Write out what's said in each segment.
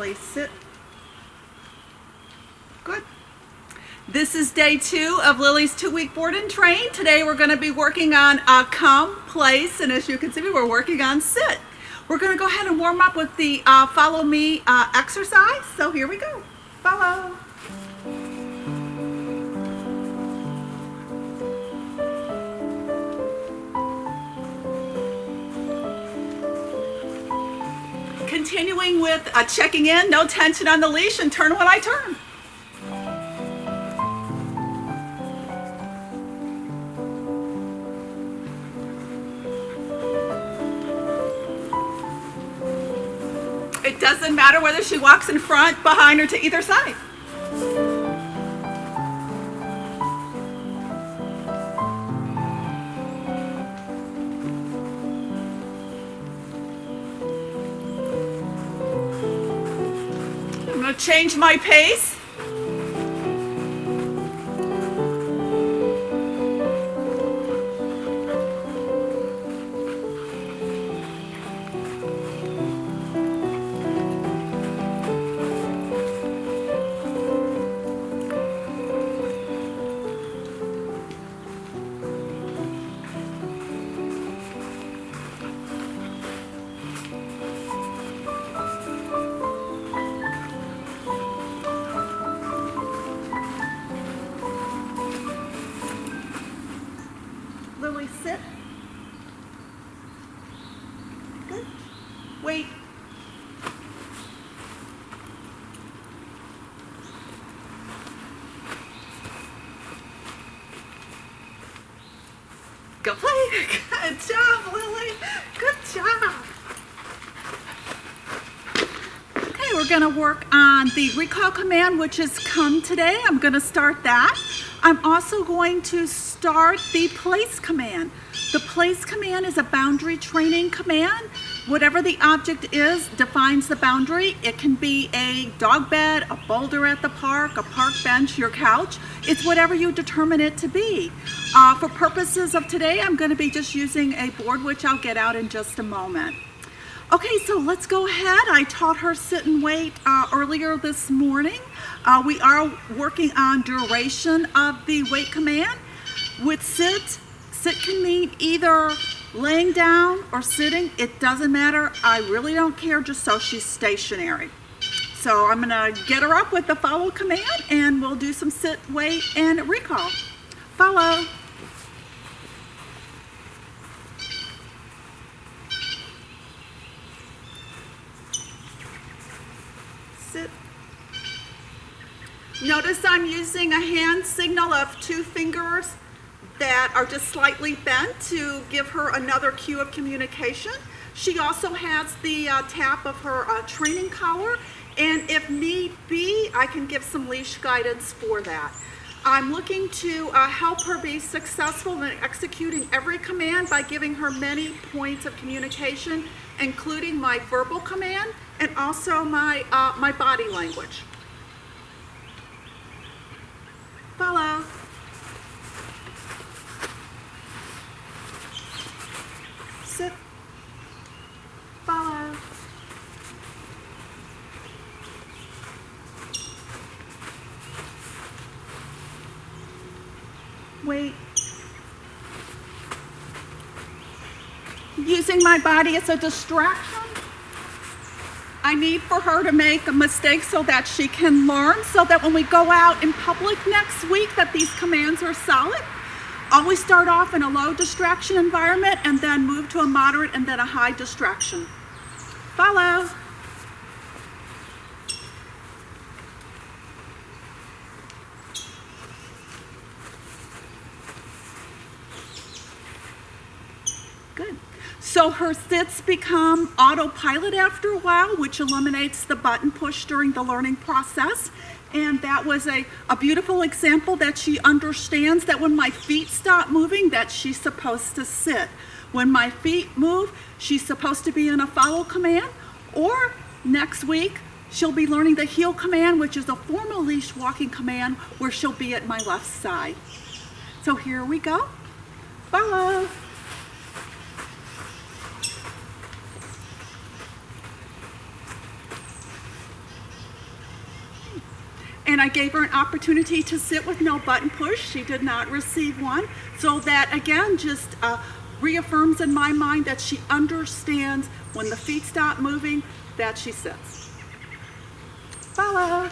Lily, sit. Good. This is day 2 of Lily's 2-week board and train. Today we're going to be working on come, place, and as you can see, we're working on sit. We're going to go ahead and warm up with the follow me exercise. So here we go. Follow. Continuing with checking in, no tension on the leash, and turn when I turn. It doesn't matter whether she walks in front, behind, or to either side. I'm going to change my pace. Lily, sit. Good. Wait. Go play. Good job, Lily. Good job. Okay, we're going to work on the recall command, which is come today. I'm going to start that. I'm also going to start the place command. The place command is a boundary training command. Whatever the object is defines the boundary. It can be a dog bed, a boulder at the park, a park bench, your couch. It's whatever you determine it to be. For purposes of today, I'm going to be just using a board, which I'll get out in just a moment. Okay, so let's go ahead. I taught her sit and wait earlier this morning. We are working on duration of the wait command. With sit can mean either laying down or sitting. It doesn't matter. I really don't care, just so she's stationary. So I'm gonna get her up with the follow command and we'll do some sit, wait, and recall. Follow. Sit. Notice I'm using a hand signal of 2 fingers that are just slightly bent to give her another cue of communication. She also has the tap of her training collar, and if need be, I can give some leash guidance for that. I'm looking to help her be successful in executing every command by giving her many points of communication, including my verbal command and also my body language. Follow. Sit. Follow. Wait. Using my body as a distraction. I need for her to make a mistake so that she can learn, so that when we go out in public next week that these commands are solid. Always start off in a low distraction environment and then move to a moderate and then a high distraction. Follow. Good. So her sits become autopilot after a while, which eliminates the button push during the learning process. And that was a beautiful example that she understands that when my feet stop moving, that she's supposed to sit. When my feet move, she's supposed to be in a follow command. Or next week, she'll be learning the heel command, which is a formal leash walking command where she'll be at my left side. So here we go. Follow. and I gave her an opportunity to sit with no button push. She did not receive one. So that again just reaffirms in my mind that she understands when the feet stop moving that she sits. Follow.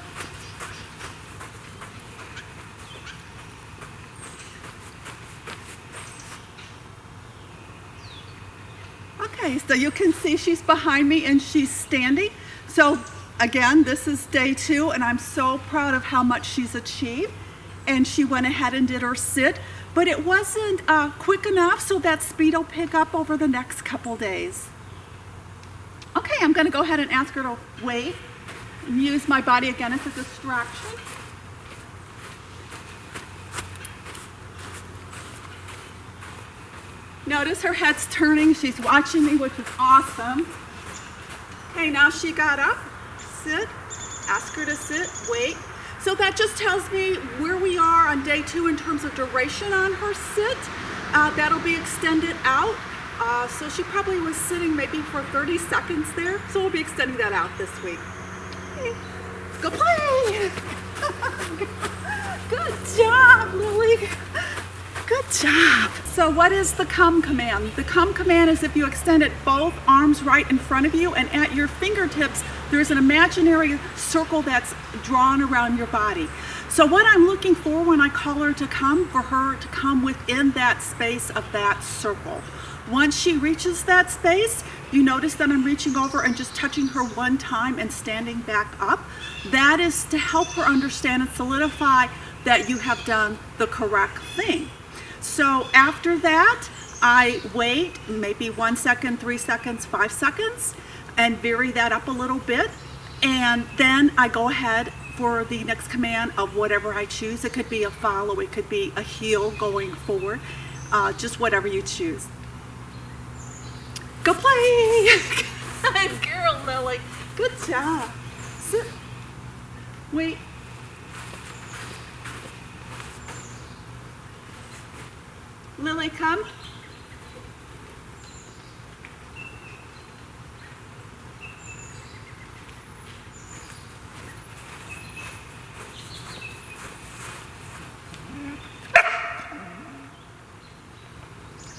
Okay, so you can see she's behind me and she's standing. So again, this is day 2 and I'm so proud of how much she's achieved. And she went ahead and did her sit, but it wasn't quick enough, so that speed will pick up over the next couple days. Okay, I'm gonna go ahead and ask her to wait and use my body again as a distraction. Notice her head's turning, she's watching me, which is awesome. Okay, now she got up, sit, ask her to sit, wait. So that just tells me where we are on day 2 in terms of duration on her sit. That'll be extended out. So she probably was sitting maybe for 30 seconds there. So we'll be extending that out this week. Okay. Go play! Good job, Lily. Good job. So what is the come command? The come command is if you extended both arms right in front of you and at your fingertips, there's an imaginary circle that's drawn around your body. So what I'm looking for when I call her to come within that space of that circle. Once she reaches that space, you notice that I'm reaching over and just touching her one time and standing back up. That is to help her understand and solidify that you have done the correct thing. So after that, I wait maybe 1 second, 3 seconds, 5 seconds, and vary that up a little bit. And then I go ahead for the next command of whatever I choose. It could be a follow, it could be a heel going forward, just whatever you choose. Go play! Good girl, Lily. Good job. Sit. Wait. Lily, come.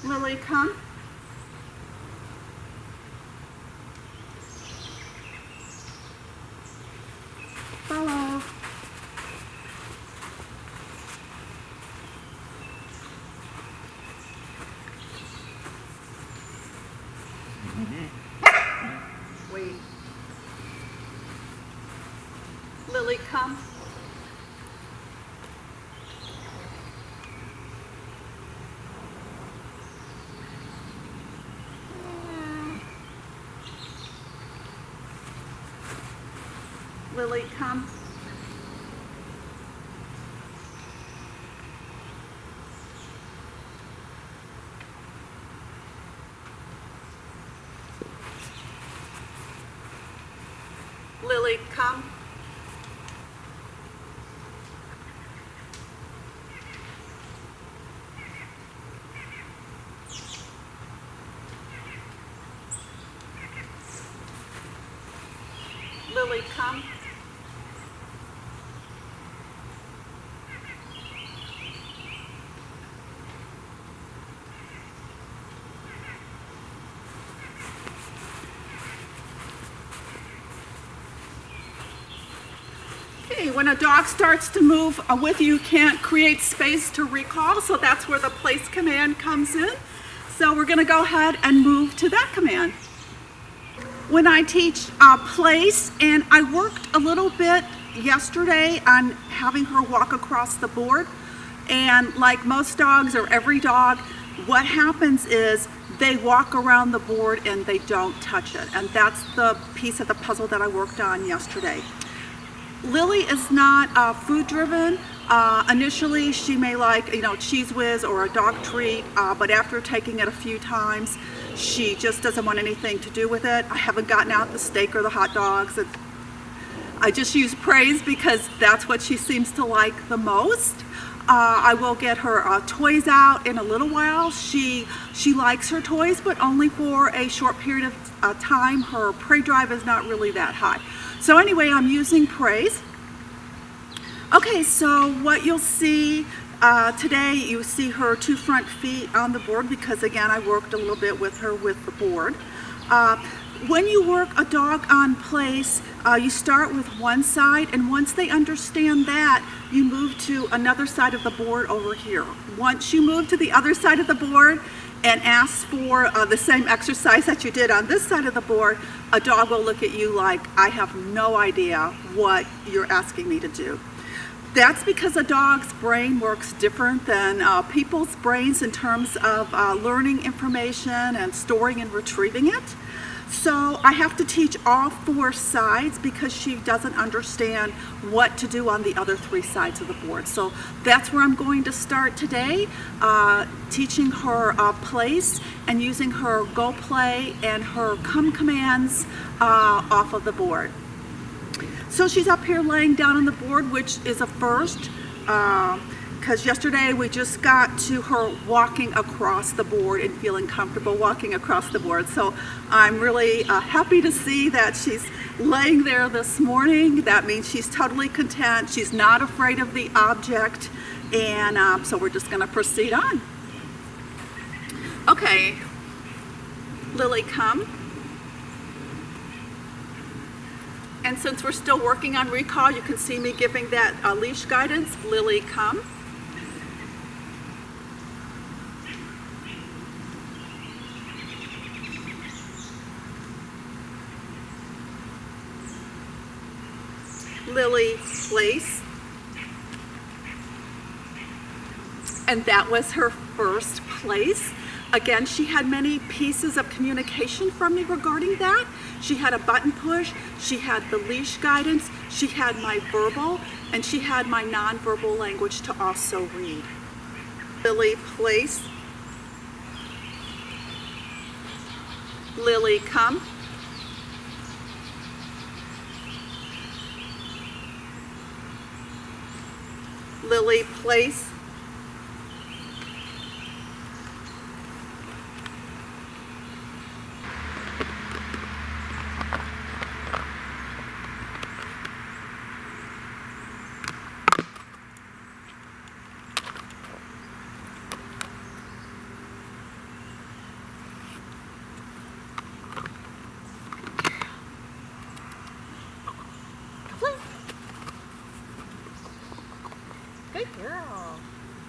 Lily, come. Follow. Wait. Lily, come. Lily, come. Lily, come. Lily, come. Okay, when a dog starts to move with you, can't create space to recall, so that's where the place command comes in. So we're going to go ahead and move to that command. When I teach place, and I worked a little bit yesterday on having her walk across the board, and like most dogs or every dog, what happens is they walk around the board and they don't touch it, and that's the piece of the puzzle that I worked on yesterday. Lily is not food driven. Initially she may like, Cheese Whiz or a dog treat, but after taking it a few times, she just doesn't want anything to do with it. I haven't gotten out the steak or the hot dogs. I just use praise because that's what she seems to like the most. I will get her toys out in a little while. She likes her toys, but only for a short period of time. Her prey drive is not really that high. So anyway, I'm using praise. Okay, so what you'll see today, you see her 2 front feet on the board because again, I worked a little bit with her with the board. When you work a dog on place, you start with one side, and once they understand that, you move to another side of the board over here. Once you move to the other side of the board and ask for the same exercise that you did on this side of the board, a dog will look at you like, I have no idea what you're asking me to do. That's because a dog's brain works different than people's brains in terms of learning information and storing and retrieving it. So I have to teach all 4 sides because she doesn't understand what to do on the other 3 sides of the board. So that's where I'm going to start today, teaching her place and using her go play and her come commands off of the board. So she's up here laying down on the board, which is a first, because yesterday we just got to her walking across the board and feeling comfortable walking across the board. So I'm really happy to see that she's laying there this morning. That means she's totally content. She's not afraid of the object. And so we're just going to proceed on. Okay, Lily, come. And since we're still working on recall, you can see me giving that leash guidance. Lily, come. Lily, place. And that was her first place. Again, she had many pieces of communication from me regarding that. She had a button push, she had the leash guidance, she had my verbal, and she had my nonverbal language to also read. Lily, place. Lily, come. Lily, place. Good girl.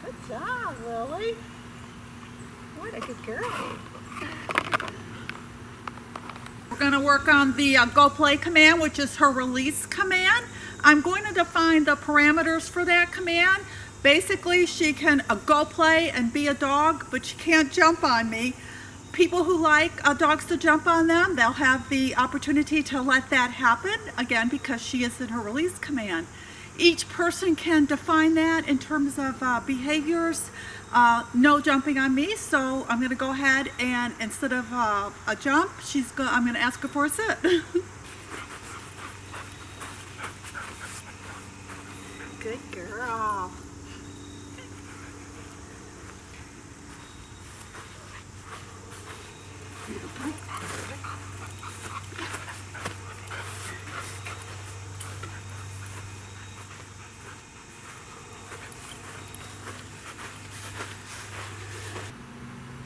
Good job, Lily. What a good girl. We're going to work on the go play command, which is her release command. I'm going to define the parameters for that command. Basically, she can go play and be a dog, but she can't jump on me. People who like dogs to jump on them, they'll have the opportunity to let that happen, again, because she is in her release command. Each person can define that in terms of behaviors. No jumping on me, so I'm going to go ahead and instead of a jump, I'm going to ask her for a sit. Good girl.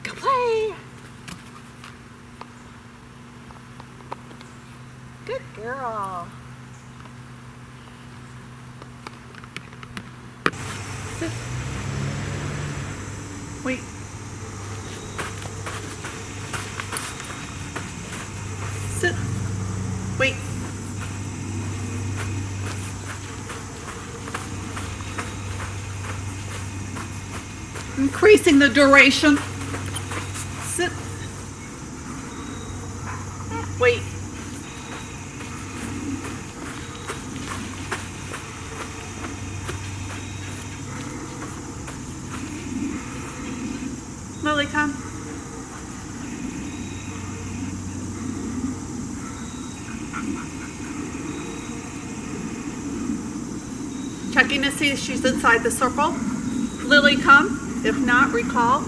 Go play. Good girl. Sit. Wait. Sit. Wait. Increasing the duration. Sit. Wait. Lily, come. Checking to see if she's inside the circle. Lily, come. If not, recall.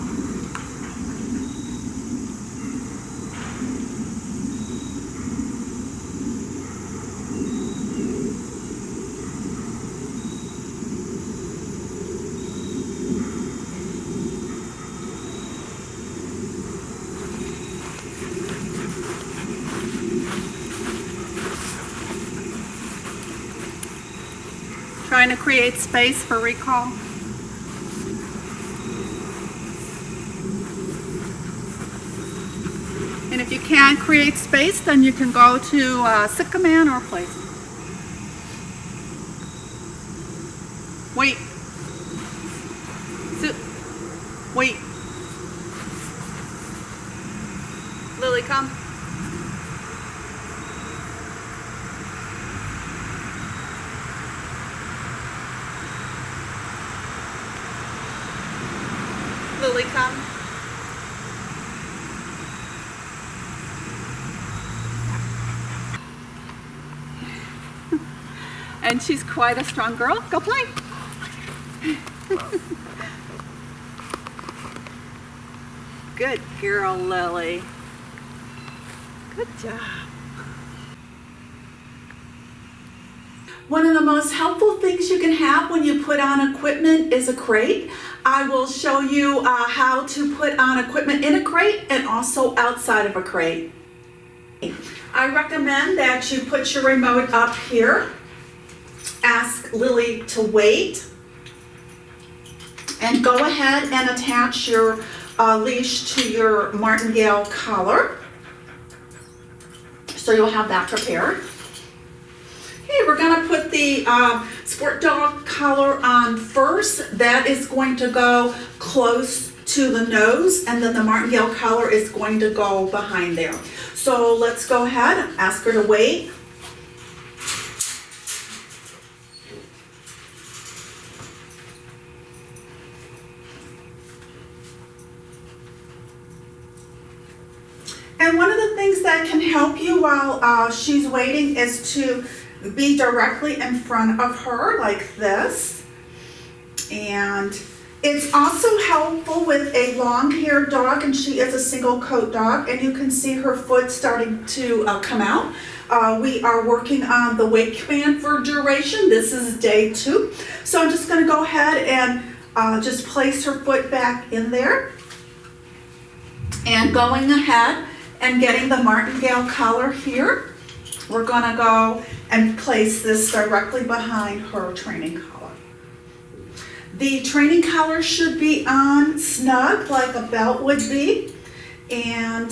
trying to create space for recall. And if you can't create space, then you can go to sit command or place. Wait. Sit. Wait. Lily, come. Lily, come. And she's quite a strong girl. Go play. Good girl, Lily. Good job. One of the most helpful things you can have when you put on equipment is a crate. I will show you how to put on equipment in a crate and also outside of a crate. I recommend that you put your remote up here. Ask Lily to wait. And go ahead and attach your leash to your martingale collar. So you'll have that prepared. Okay, we're going to put the sport dog collar on first. That is going to go close to the nose, and then the martingale collar is going to go behind there. So let's go ahead and ask her to wait. And one of the things that can help you while she's waiting is to be directly in front of her like this. And it's also helpful with a long-haired dog, and she is a single coat dog, and you can see her foot starting to come out. We are working on the wait command for duration. This is day 2. So I'm just going to go ahead and just place her foot back in there. And going ahead and getting the martingale collar here, we're going to go and place this directly behind her training collar. The training collar should be on snug like a belt would be, and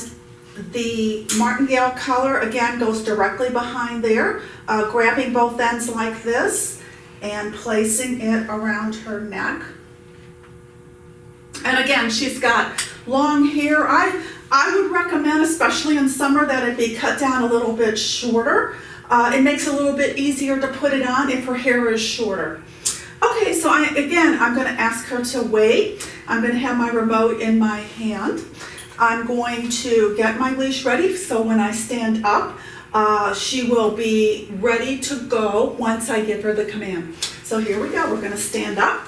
the martingale collar again goes directly behind there, grabbing both ends like this and placing it around her neck. And again, she's got long hair. I would recommend, especially in summer, that it be cut down a little bit shorter. It makes it a little bit easier to put it on if her hair is shorter. Okay, so I'm going to ask her to wait. I'm going to have my remote in my hand. I'm going to get my leash ready, so when I stand up, she will be ready to go once I give her the command. So here we go. We're going to stand up,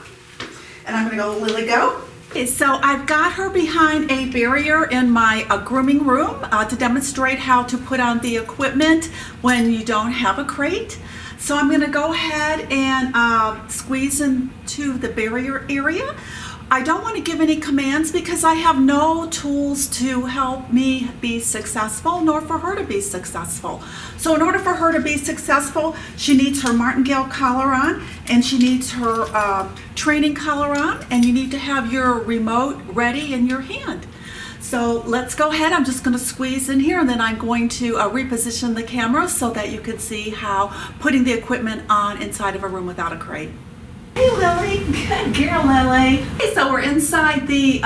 and I'm going to go, Lily, go. Okay, so I've got her behind a barrier in my grooming room to demonstrate how to put on the equipment when you don't have a crate. So I'm going to go ahead and squeeze into the barrier area. I don't want to give any commands because I have no tools to help me be successful, nor for her to be successful. So in order for her to be successful, she needs her martingale collar on, and she needs her training collar on, and you need to have your remote ready in your hand. So let's go ahead. I'm just going to squeeze in here, and then I'm going to reposition the camera so that you can see how putting the equipment on inside of a room without a crate. Hey Lily, good girl Lily. Okay, so we're inside the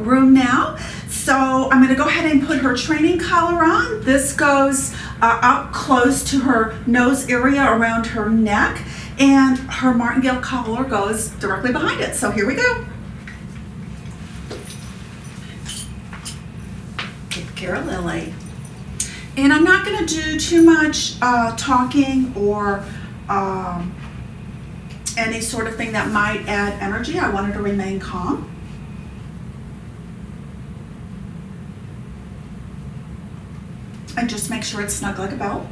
room now. So I'm going to go ahead and put her training collar on. This goes up close to her nose area around her neck, and her martingale collar goes directly behind it. So here we go. Good girl Lily. And I'm not going to do too much talking or any sort of thing that might add energy. I want her to remain calm. And just make sure it's snug like a belt.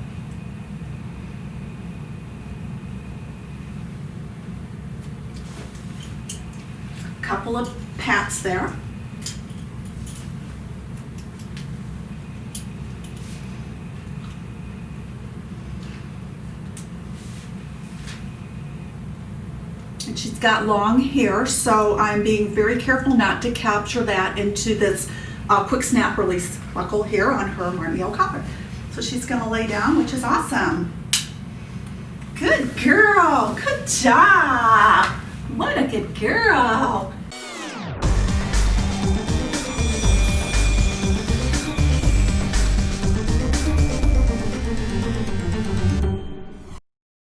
A couple of pats there. And she's got long hair, so I'm being very careful not to capture that into this quick snap release buckle here on her martingale collar. So she's gonna lay down, which is awesome. Good girl, good job. What a good girl.